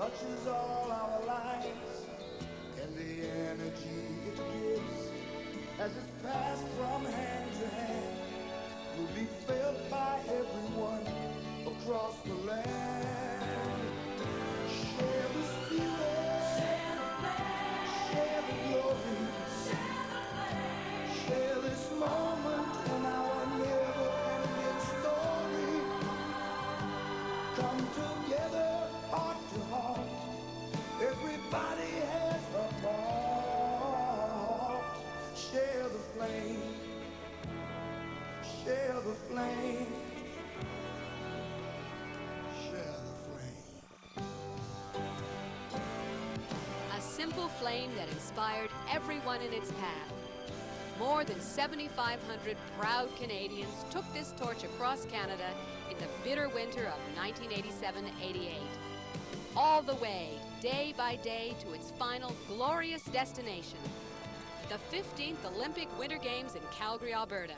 touches all our lives, and the energy it gives as it's passed from hand to hand will be felt by everyone across the land. Share the spirit, share the flame, share the glory, share the flame, share this moment in our never-ending story. Come together, heart to heart. Everybody has a part. Share the flame, share the flame, share the flame. A simple flame that inspired everyone in its path. More than 7,500 proud Canadians took this torch across Canada in the bitter winter of 1987-88. All the way, day by day, to its final glorious destination, the 15th Olympic Winter Games in Calgary, Alberta.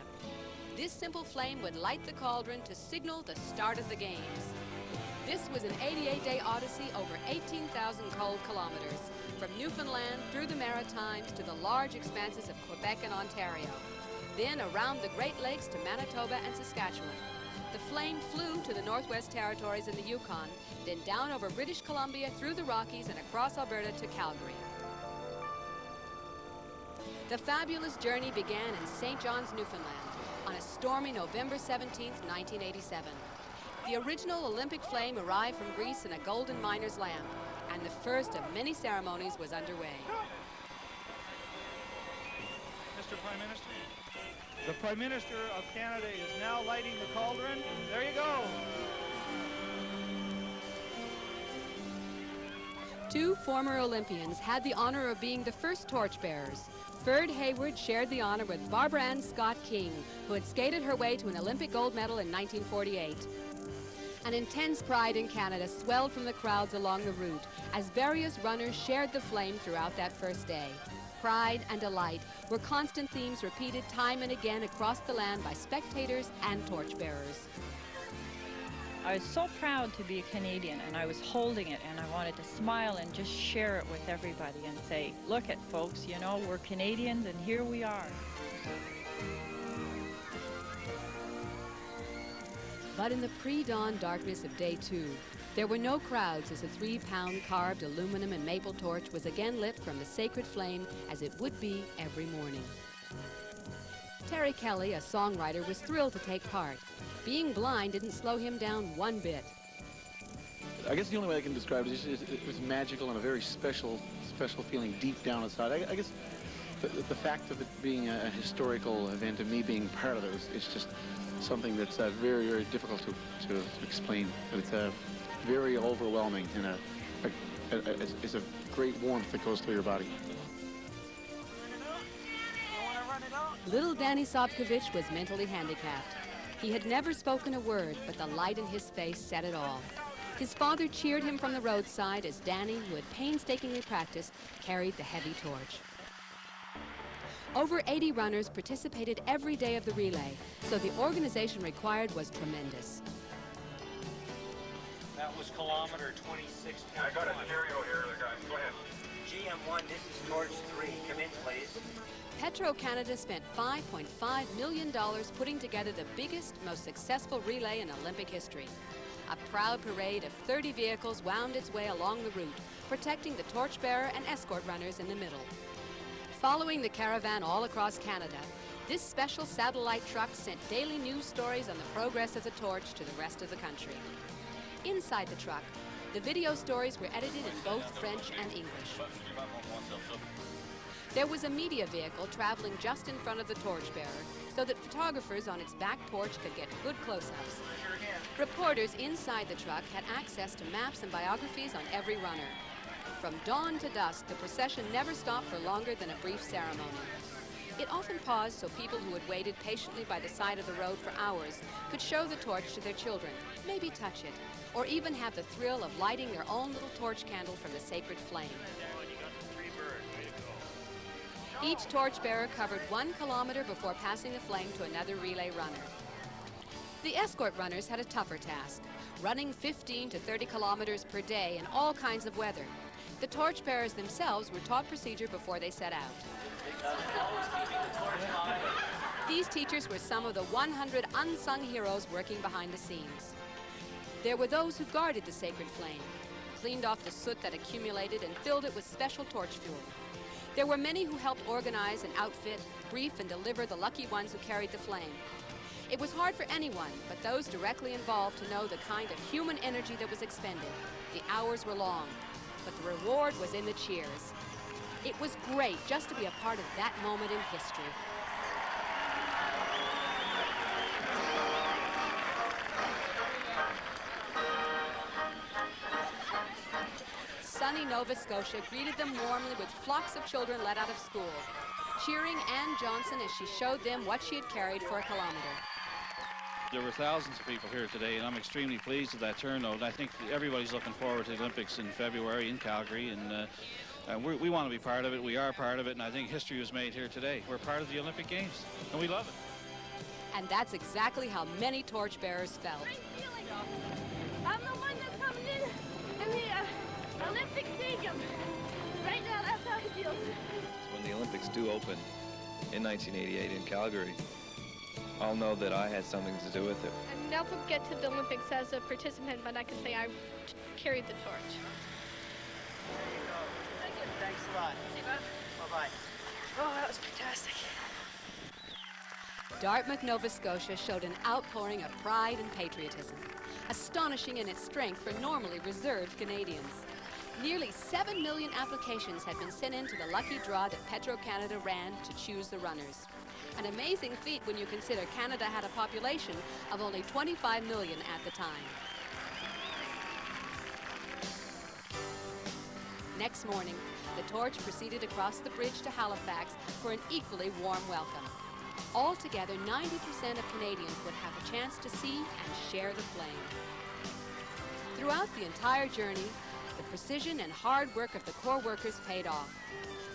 This simple flame would light the cauldron to signal the start of the Games. This was an 88-day odyssey over 18,000 cold kilometers, from Newfoundland through the Maritimes to the large expanses of Quebec and Ontario, then around the Great Lakes to Manitoba and Saskatchewan. The flame flew to the Northwest Territories and the Yukon, then down over British Columbia through the Rockies and across Alberta to Calgary. The fabulous journey began in St. John's, Newfoundland, on a stormy November 17, 1987. The original Olympic flame arrived from Greece in a golden miner's lamp, and the first of many ceremonies was underway. Mr. Prime Minister, the Prime Minister of Canada is now lighting the cauldron. There you go. Two former Olympians had the honor of being the first torchbearers. Ferd Hayward shared the honor with Barbara Ann Scott King, who had skated her way to an Olympic gold medal in 1948. An intense pride in Canada swelled from the crowds along the route as various runners shared the flame throughout that first day. Pride and delight were constant themes repeated time and again across the land by spectators and torchbearers. I was so proud to be a Canadian, and I was holding it, and I wanted to smile and just share it with everybody and say, look at folks, you know, we're Canadians and here we are. But in the pre-dawn darkness of day 2, there were no crowds as the 3-pound carved aluminum and maple torch was again lit from the sacred flame as it would be every morning. Terry Kelly, a songwriter, was thrilled to take part. Being blind didn't slow him down one bit. I guess the only way I can describe it is it was magical and a very special feeling deep down inside. I guess the fact of it being a historical event and me being part of it is just something that's very, very difficult to explain. But it's very overwhelming, and it's a great warmth that goes through your body. Little Danny Sobkovich was mentally handicapped. He had never spoken a word, but the light in his face said it all. His father cheered him from the roadside as Danny, who had painstakingly practiced, carried the heavy torch. Over 80 runners participated every day of the relay, so the organization required was tremendous. That was kilometer 26.1. I got a stereo here, guys. Go ahead. GM1, this is torch 3. Come in, please. Petro-Canada spent $5.5 million putting together the biggest, most successful relay in Olympic history. A proud parade of 30 vehicles wound its way along the route, protecting the torchbearer and escort runners in the middle. Following the caravan all across Canada, this special satellite truck sent daily news stories on the progress of the torch to the rest of the country. Inside the truck, the video stories were edited in both French and English. There was a media vehicle traveling just in front of the torchbearer so that photographers on its back porch could get good close-ups. Reporters inside the truck had access to maps and biographies on every runner. From dawn to dusk, the procession never stopped for longer than a brief ceremony. It often paused so people who had waited patiently by the side of the road for hours could show the torch to their children, maybe touch it, or even have the thrill of lighting their own little torch candle from the sacred flame. Each torchbearer covered 1 kilometer before passing the flame to another relay runner. The escort runners had a tougher task, running 15 to 30 kilometers per day in all kinds of weather. The torchbearers themselves were taught procedure before they set out. These teachers were some of the 100 unsung heroes working behind the scenes. There were those who guarded the sacred flame, cleaned off the soot that accumulated and filled it with special torch fuel. There were many who helped organize and outfit, brief and deliver the lucky ones who carried the flame. It was hard for anyone but those directly involved to know the kind of human energy that was expended. The hours were long, but the reward was in the cheers. It was great just to be a part of that moment in history. Sunny Nova Scotia greeted them warmly with flocks of children let out of school, cheering Ann Johnson as she showed them what she had carried for a kilometer. There were thousands of people here today, and I'm extremely pleased with that turnout. I think everybody's looking forward to the Olympics in February in Calgary, and we want to be part of it. We are part of it, and I think history was made here today. We're part of the Olympic Games, and we love it. And that's exactly how many torchbearers felt. I'm the one that's coming in the Olympic Stadium. Right now, that's how it feels. When the Olympics do open in 1988 in Calgary, I'll know that I had something to do with it. I never get to the Olympics as a participant, but I can say I carried the torch. Thanks a lot. Bye-bye. Oh, that was fantastic. Dartmouth, Nova Scotia showed an outpouring of pride and patriotism, astonishing in its strength for normally reserved Canadians. Nearly 7 million applications had been sent in to the lucky draw that Petro-Canada ran to choose the runners. An amazing feat when you consider Canada had a population of only 25 million at the time. Next morning, the torch proceeded across the bridge to Halifax for an equally warm welcome. Altogether, 90% of Canadians would have a chance to see and share the flame. Throughout the entire journey, the precision and hard work of the Corps workers paid off.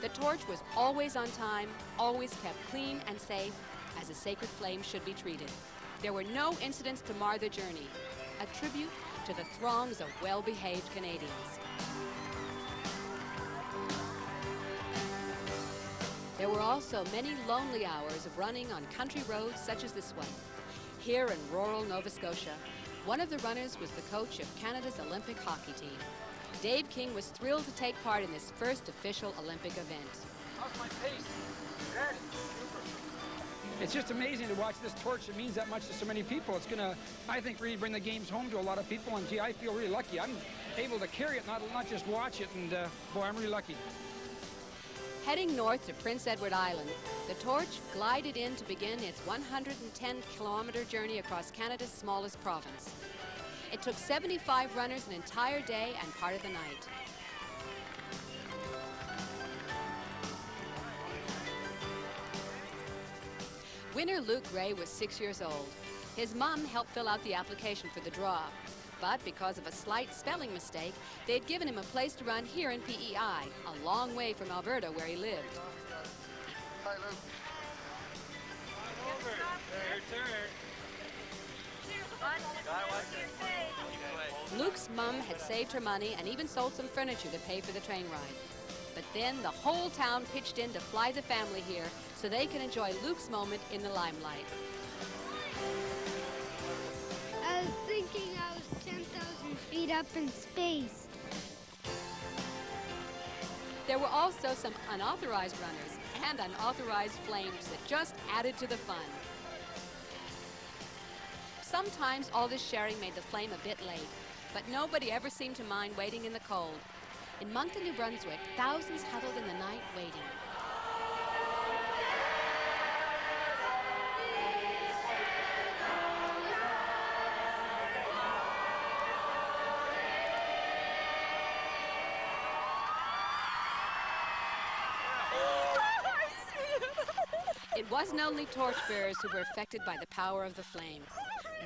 The torch was always on time, always kept clean and safe, as a sacred flame should be treated. There were no incidents to mar the journey, a tribute to the throngs of well-behaved Canadians. There were also many lonely hours of running on country roads such as this one. Here in rural Nova Scotia, one of the runners was the coach of Canada's Olympic hockey team. Dave King was thrilled to take part in this first official Olympic event. How's my pace? Good. It's just amazing to watch this torch. It means that much to so many people. It's going to, I think, really bring the games home to a lot of people. And gee, I feel really lucky. I'm able to carry it, not just watch it. And boy, I'm really lucky. Heading north to Prince Edward Island, the torch glided in to begin its 110-kilometer journey across Canada's smallest province. It took 75 runners an entire day and part of the night. Winner Luke Gray was 6 years old. His mom helped fill out the application for the draw. But because of a slight spelling mistake, they'd given him a place to run here in PEI, a long way from Alberta where he lived. Hi, Luke. Over. Your turn. Luke's mum had saved her money and even sold some furniture to pay for the train ride. But then the whole town pitched in to fly the family here so they could enjoy Luke's moment in the limelight. I was thinking I was 10,000 feet up in space. There were also some unauthorized runners and unauthorized flames that just added to the fun. Sometimes all this sharing made the flame a bit late, but nobody ever seemed to mind waiting in the cold. In Moncton, New Brunswick, thousands huddled in the night waiting. It wasn't only torchbearers who were affected by the power of the flame.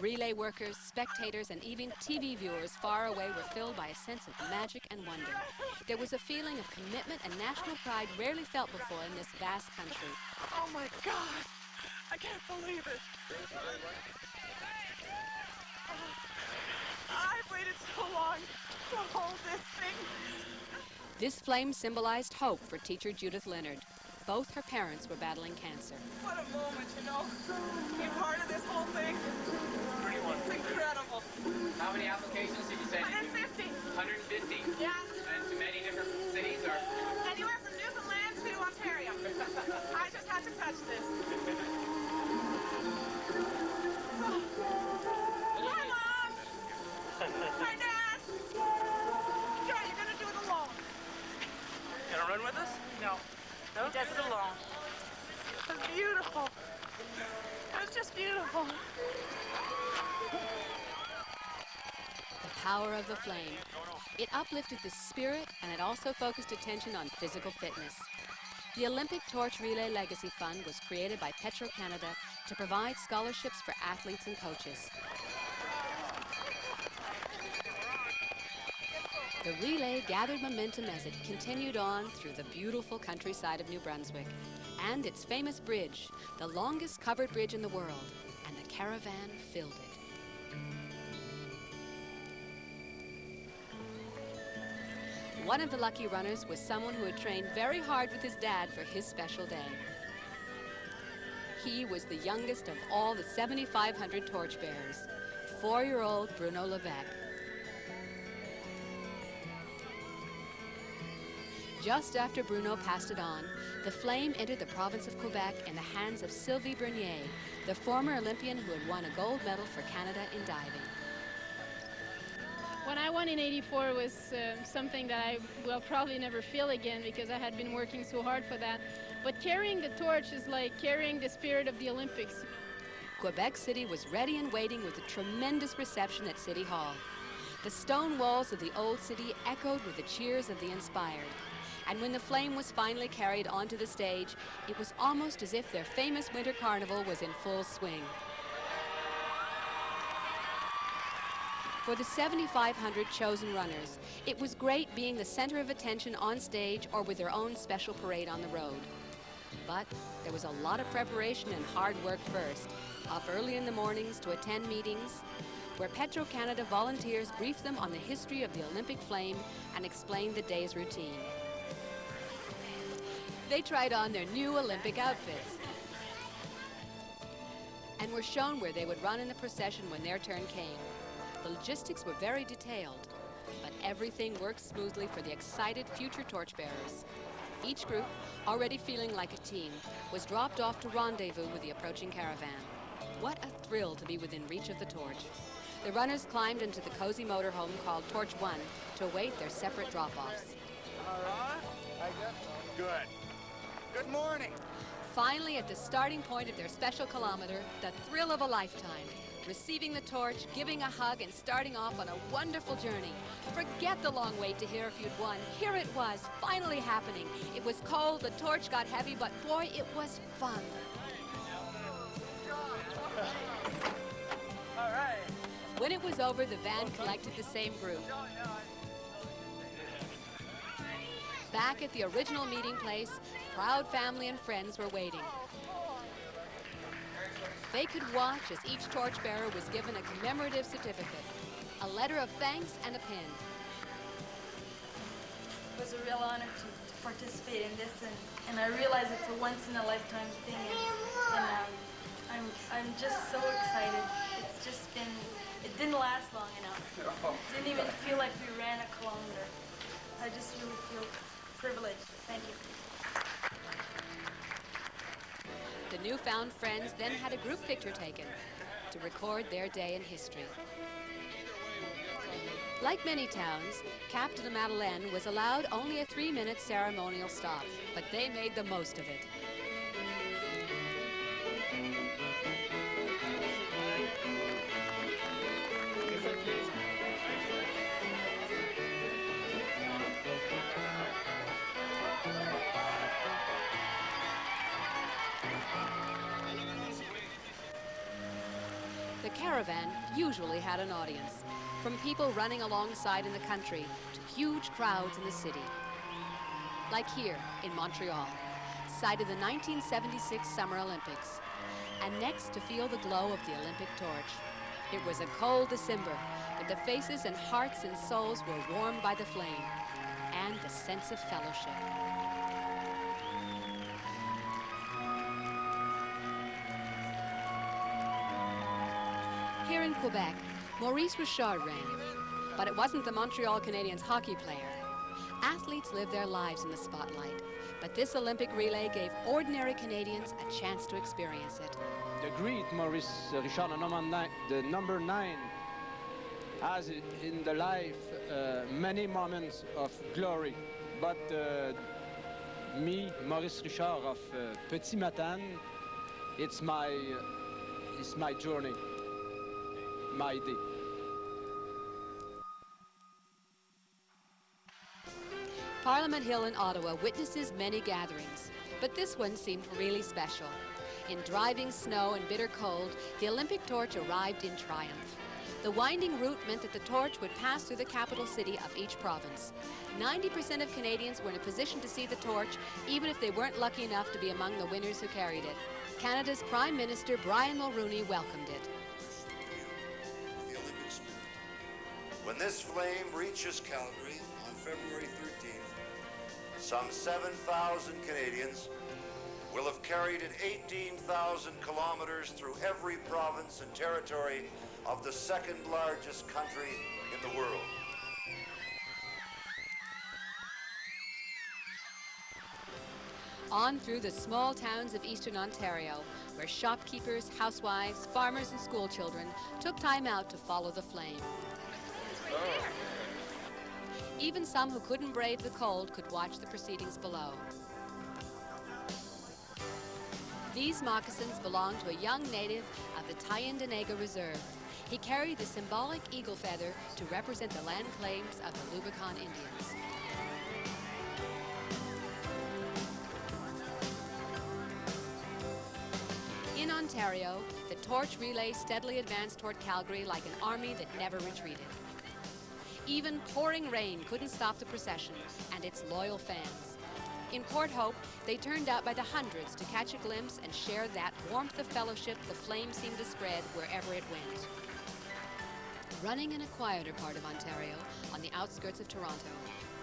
Relay workers, spectators, and even TV viewers far away were filled by a sense of magic and wonder. There was a feeling of commitment and national pride rarely felt before in this vast country. Oh my God! I can't believe it! hold this thing. This flame symbolized hope for teacher Judith Leonard. Both her parents were battling cancer. What a moment, you know, to be part of this whole thing. It's incredible. How many applications did you send? 150. 150? Yeah. And to many different cities or? Anywhere from Newfoundland to Ontario. I just had to touch this. Hi, Mom. Hi, Dad. John, you're going to do it alone. Gonna run with us? No. He does it alone. It was beautiful. It was just beautiful. The power of the flame. It uplifted the spirit, and it also focused attention on physical fitness. The Olympic Torch Relay Legacy Fund was created by Petro-Canada to provide scholarships for athletes and coaches. The relay gathered momentum as it continued on through the beautiful countryside of New Brunswick and its famous bridge, the longest covered bridge in the world, and the caravan filled it. One of the lucky runners was someone who had trained very hard with his dad for his special day. He was the youngest of all the 7,500 torchbearers, 4-year-old Bruno Levesque. Just after Bruno passed it on, the flame entered the province of Quebec in the hands of Sylvie Bernier, the former Olympian who had won a gold medal for Canada in diving. When I won in '84 was something that I will probably never feel again because I had been working so hard for that. But carrying the torch is like carrying the spirit of the Olympics. Quebec City was ready and waiting with a tremendous reception at City Hall. The stone walls of the old city echoed with the cheers of the inspired. And when the flame was finally carried onto the stage, it was almost as if their famous winter carnival was in full swing. For the 7,500 chosen runners, it was great being the center of attention on stage or with their own special parade on the road. But there was a lot of preparation and hard work first, up early in the mornings to attend meetings, where Petro-Canada volunteers briefed them on the history of the Olympic flame and explained the day's routine. They tried on their new Olympic outfits and were shown where they would run in the procession when their turn came. The logistics were very detailed, but everything worked smoothly for the excited future torchbearers. Each group, already feeling like a team, was dropped off to rendezvous with the approaching caravan. What a thrill to be within reach of the torch. The runners climbed into the cozy motorhome called Torch One to await their separate drop-offs. All right. I guess so. Good. Good morning. Finally, at the starting point of their special kilometer, the thrill of a lifetime. Receiving the torch, giving a hug, and starting off on a wonderful journey. Forget the long wait to hear if you'd won. Here it was, finally happening. It was cold, the torch got heavy, but boy, it was fun. All right. When it was over, the van collected the same group. Back at the original meeting place, proud family and friends were waiting. They could watch as each torchbearer was given a commemorative certificate, a letter of thanks, and a pin. It was a real honor to participate in this, and I realize it's a once-in-a-lifetime thing, and I'm just so excited. It's just been, it didn't last long enough. It didn't even feel like we ran a kilometer. I just really feel privileged. Thank you. The newfound friends then had a group picture taken to record their day in history. Like many towns, Cap de la Madeleine was allowed only a 3-minute ceremonial stop, but they made the most of it. The caravan usually had an audience, from people running alongside in the country to huge crowds in the city. Like here in Montreal, site of the 1976 Summer Olympics, and next to feel the glow of the Olympic torch. It was a cold December, but the faces and hearts and souls were warmed by the flame and the sense of fellowship. Here in Quebec, Maurice Richard ran, but it wasn't the Montreal Canadiens hockey player. Athletes live their lives in the spotlight, but this Olympic relay gave ordinary Canadians a chance to experience it. The great Maurice Richard, the number 9, has in the life many moments of glory, but me, Maurice Richard of Petit Matane, it's my journey, my day. Parliament Hill in Ottawa witnesses many gatherings, but this one seemed really special. In driving snow and bitter cold, the Olympic torch arrived in triumph. The winding route meant that the torch would pass through the capital city of each province. 90% of Canadians were in a position to see the torch, even if they weren't lucky enough to be among the winners who carried it. Canada's Prime Minister Brian Mulroney welcomed it. The Olympic spirit. When this flame reaches Calgary on February 13th, some 7,000 Canadians will have carried it 18,000 kilometers through every province and territory of the second largest country in the world. On through the small towns of eastern Ontario, where shopkeepers, housewives, farmers and schoolchildren took time out to follow the flame. Even some who couldn't brave the cold could watch the proceedings below. These moccasins belong to a young native of the Tyendinaga Reserve. He carried the symbolic eagle feather to represent the land claims of the Lubicon Indians. In Ontario, the torch relay steadily advanced toward Calgary like an army that never retreated. Even pouring rain couldn't stop the procession and its loyal fans. In Port Hope, they turned out by the hundreds to catch a glimpse and share that warmth of fellowship the flame seemed to spread wherever it went. Running in a quieter part of Ontario, on the outskirts of Toronto,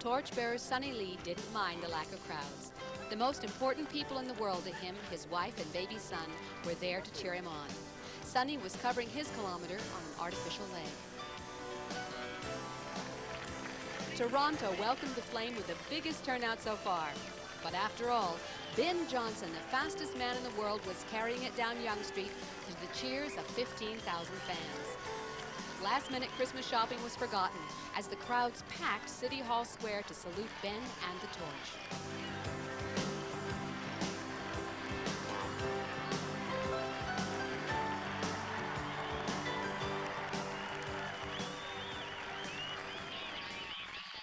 torchbearer Sonny Lee didn't mind the lack of crowds. The most important people in the world to him, his wife and baby son, were there to cheer him on. Sonny was covering his kilometer on an artificial leg. Toronto welcomed the flame with the biggest turnout so far. But after all, Ben Johnson, the fastest man in the world, was carrying it down Yonge Street to the cheers of 15,000 fans. Last-minute Christmas shopping was forgotten as the crowds packed City Hall Square to salute Ben and the torch.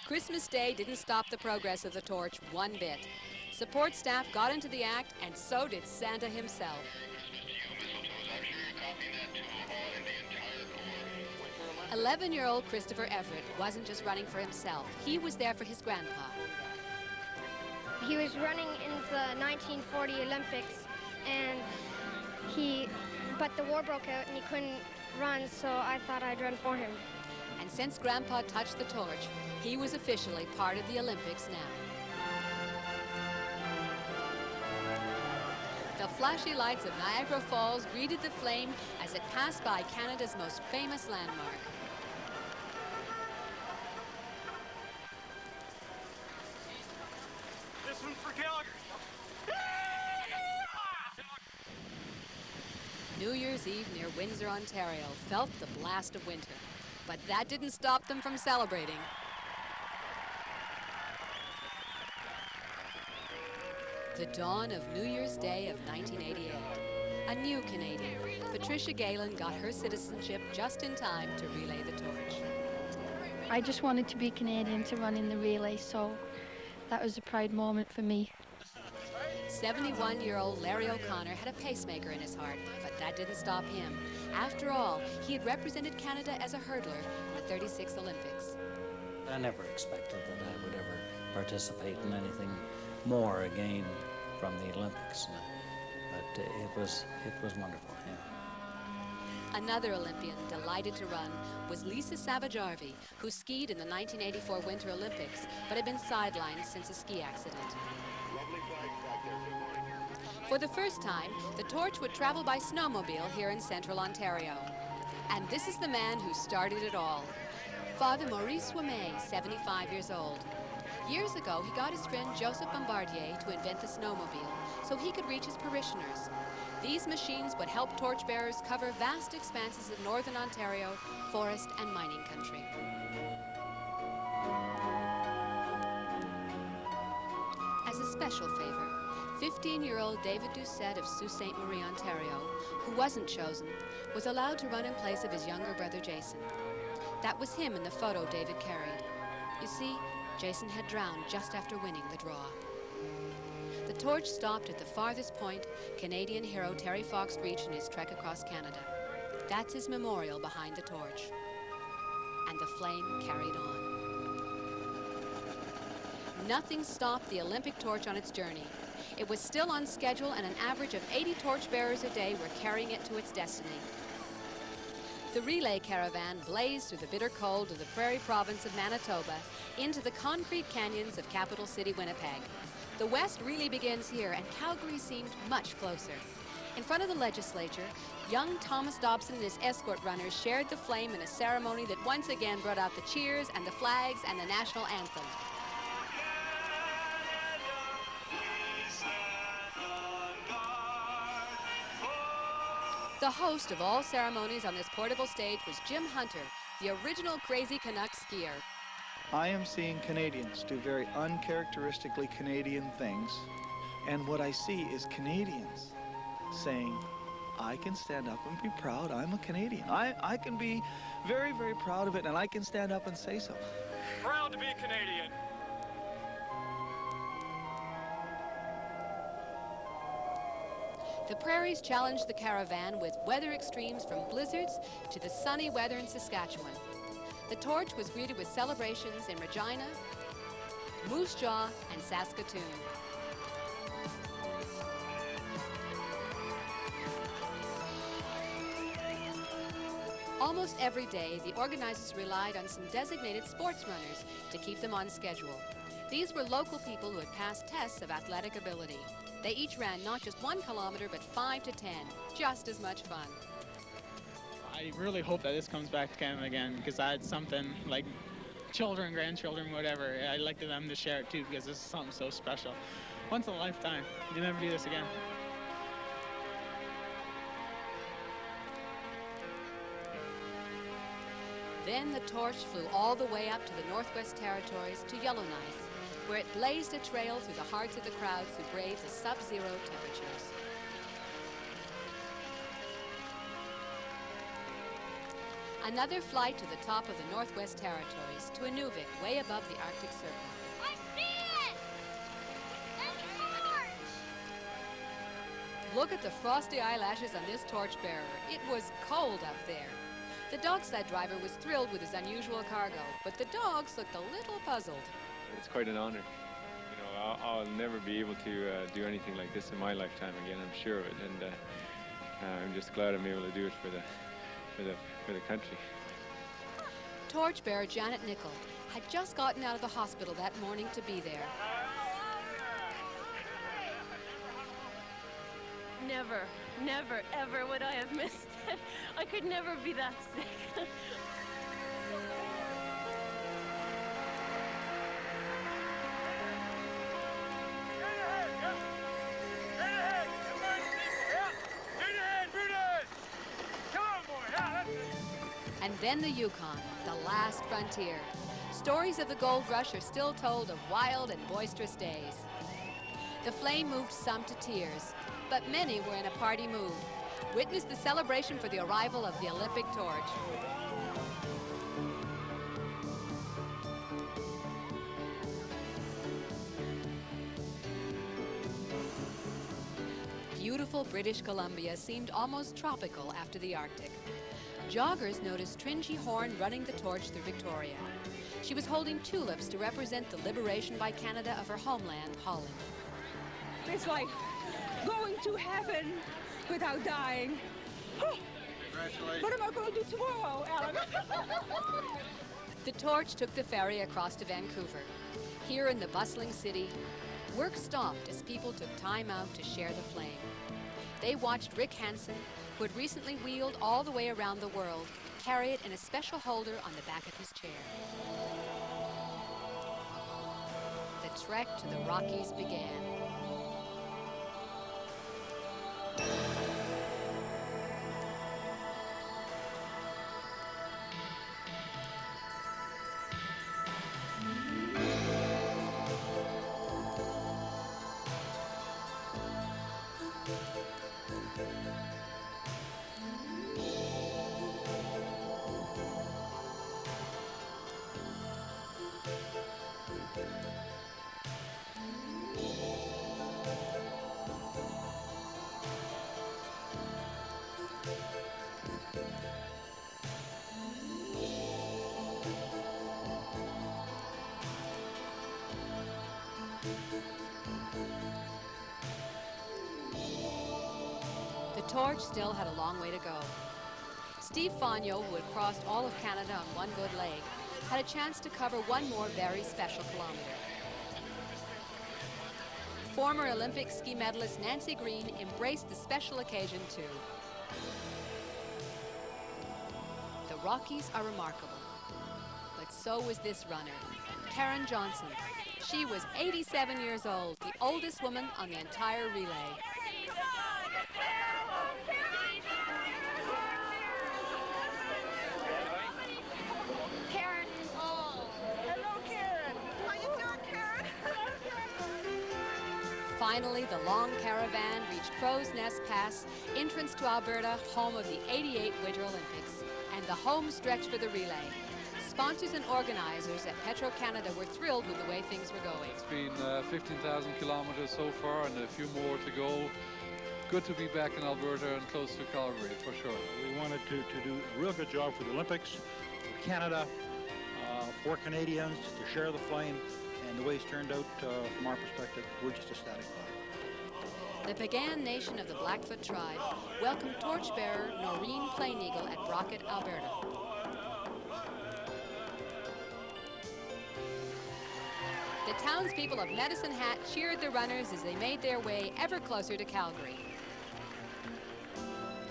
Christmas Day didn't stop the progress of the torch one bit. Support staff got into the act, and so did Santa himself. 11-year-old Christopher Everett wasn't just running for himself. He was there for his grandpa. He was running in the 1940 Olympics, and but the war broke out and he couldn't run, so I thought I'd run for him. And since Grandpa touched the torch, he was officially part of the Olympics now. The flashy lights of Niagara Falls greeted the flame as it passed by Canada's most famous landmark. This one's for Calgary. New Year's Eve near Windsor, Ontario, felt the blast of winter. But that didn't stop them from celebrating. The dawn of New Year's Day of 1988. A new Canadian, Patricia Galen, got her citizenship just in time to relay the torch. I just wanted to be Canadian to run in the relay, so that was a proud moment for me. 71-year-old Larry O'Connor had a pacemaker in his heart, but that didn't stop him. After all, he had represented Canada as a hurdler in the 36th Olympics. I never expected that I would ever participate in anything more again from the Olympics, but it was wonderful. Yeah. Another Olympian delighted to run was Lisa Savage-Arvey, who skied in the 1984 Winter Olympics, but had been sidelined since a ski accident. For the first time, the torch would travel by snowmobile here in central Ontario. And this is the man who started it all. Father Maurice Ouimet, 75 years old. Years ago, he got his friend Joseph Bombardier to invent the snowmobile so he could reach his parishioners. These machines would help torchbearers cover vast expanses of northern Ontario, forest and mining country. As a special favor, 15-year-old David Doucette of Sault Ste. Marie, Ontario, who wasn't chosen, was allowed to run in place of his younger brother Jason. That was him in the photo David carried. You see, Jason had drowned just after winning the draw. The torch stopped at the farthest point Canadian hero Terry Fox reached in his trek across Canada. That's his memorial behind the torch. And the flame carried on. Nothing stopped the Olympic torch on its journey. It was still on schedule, and an average of 80 torchbearers a day were carrying it to its destiny. The relay caravan blazed through the bitter cold of the prairie province of Manitoba into the concrete canyons of capital city Winnipeg. The West really begins here, and Calgary seemed much closer. In front of the legislature, young Thomas Dobson and his escort runners shared the flame in a ceremony that once again brought out the cheers and the flags and the national anthem. The host of all ceremonies on this portable stage was Jim Hunter, the original crazy Canuck skier. I am seeing Canadians do very uncharacteristically Canadian things, and what I see is Canadians saying, I can stand up and be proud I'm a Canadian. I can be very, very proud of it, and I can stand up and say so. Proud to be a Canadian. The prairies challenged the caravan with weather extremes from blizzards to the sunny weather in Saskatchewan. The torch was greeted with celebrations in Regina, Moose Jaw, and Saskatoon. Almost every day, the organizers relied on some designated sports runners to keep them on schedule. These were local people who had passed tests of athletic ability. They each ran not just 1 kilometer, but 5 to 10, just as much fun. I really hope that this comes back to Canada again, because that's something like children, grandchildren, whatever. I'd like them to share it too, because this is something so special. Once in a lifetime. You never do this again. Then the torch flew all the way up to the Northwest Territories to Yellowknife, where it blazed a trail through the hearts of the crowds who braved the sub-zero temperatures. Another flight to the top of the Northwest Territories, to Inuvik, way above the Arctic Circle. I see it! It's a torch! Look at the frosty eyelashes on this torchbearer. It was cold up there. The dog sled driver was thrilled with his unusual cargo, but the dogs looked a little puzzled. It's quite an honor. You know, I'll never be able to do anything like this in my lifetime again, I'm sure of it, and I'm just glad I'm able to do it for the country. Torchbearer Janet Nicol had just gotten out of the hospital that morning to be there. Never, never, ever would I have missed it. I could never be that sick. And then the Yukon, the last frontier. Stories of the gold rush are still told of wild and boisterous days. The flame moved some to tears, but many were in a party mood. Witness the celebration for the arrival of the Olympic torch. Beautiful British Columbia seemed almost tropical after the Arctic. Joggers noticed Tringy Horn running the torch through Victoria. She was holding tulips to represent the liberation by Canada of her homeland, Holland. It's like going to heaven without dying. What am I going to do tomorrow, Alan? The torch took the ferry across to Vancouver. Here in the bustling city, work stopped as people took time out to share the flame. They watched Rick Hansen, who had recently wheeled all the way around the world, carry it in a special holder on the back of his chair. The trek to the Rockies began. The torch still had a long way to go. Steve Fonyo, who had crossed all of Canada on one good leg, had a chance to cover one more very special kilometer. Former Olympic ski medalist Nancy Greene embraced the special occasion too. The Rockies are remarkable, but so was this runner, Karen Johnson. She was 87 years old, the oldest woman on the entire relay. Karen. Oh, hello, Karen. How you doing, Karen? Finally, the long caravan reached Crow's Nest Pass, entrance to Alberta, home of the '88 Winter Olympics, and the home stretch for the relay. Sponsors and organizers at Petro-Canada were thrilled with the way things were going. It's been 15,000 kilometers so far and a few more to go. Good to be back in Alberta and close to Calgary, for sure. We wanted to do a real good job for the Olympics, for Canada, for Canadians, to share the flame, and the way it's turned out from our perspective, we're just ecstatic by it. The Piegan Nation of the Blackfoot tribe welcomed torchbearer Noreen Plain-Eagle at Brockett, Alberta. The townspeople of Medicine Hat cheered the runners as they made their way ever closer to Calgary.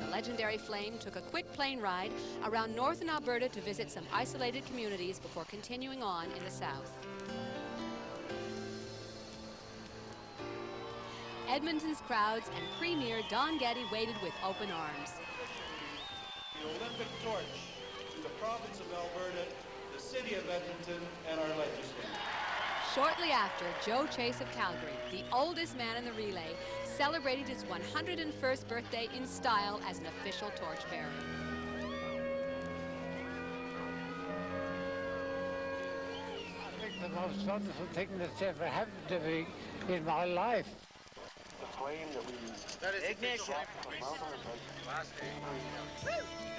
The legendary flame took a quick plane ride around northern Alberta to visit some isolated communities before continuing on in the south. Edmonton's crowds and Premier Don Getty waited with open arms. The Olympic torch to the province of Alberta, the city of Edmonton, and our legislators. Shortly after, Joe Chase of Calgary, the oldest man in the relay, celebrated his 101st birthday in style as an official torchbearer. I think the most wonderful thing that's ever happened to me in my life. The flame that we... That is ignition.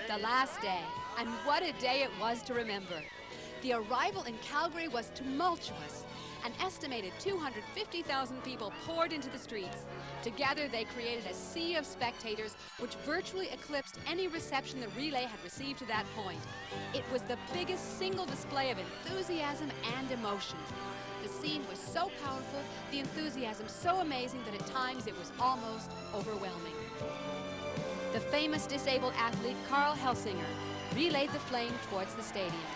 The last day, and what a day it was to remember. The arrival in Calgary was tumultuous. An estimated 250,000 people poured into the streets. Together, they created a sea of spectators which virtually eclipsed any reception the relay had received to that point. It was the biggest single display of enthusiasm and emotion. The scene was so powerful, the enthusiasm so amazing that at times it was almost overwhelming. The famous disabled athlete Carl Helsinger relayed the flame towards the stadium.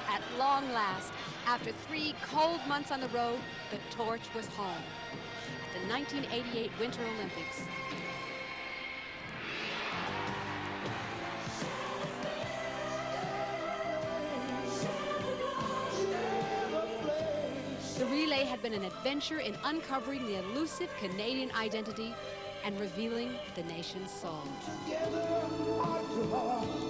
At long last, after 3 cold months on the road, the torch was home at the 1988 Winter Olympics. The relay had been an adventure in uncovering the elusive Canadian identity and revealing the nation's soul. Together, heart to heart.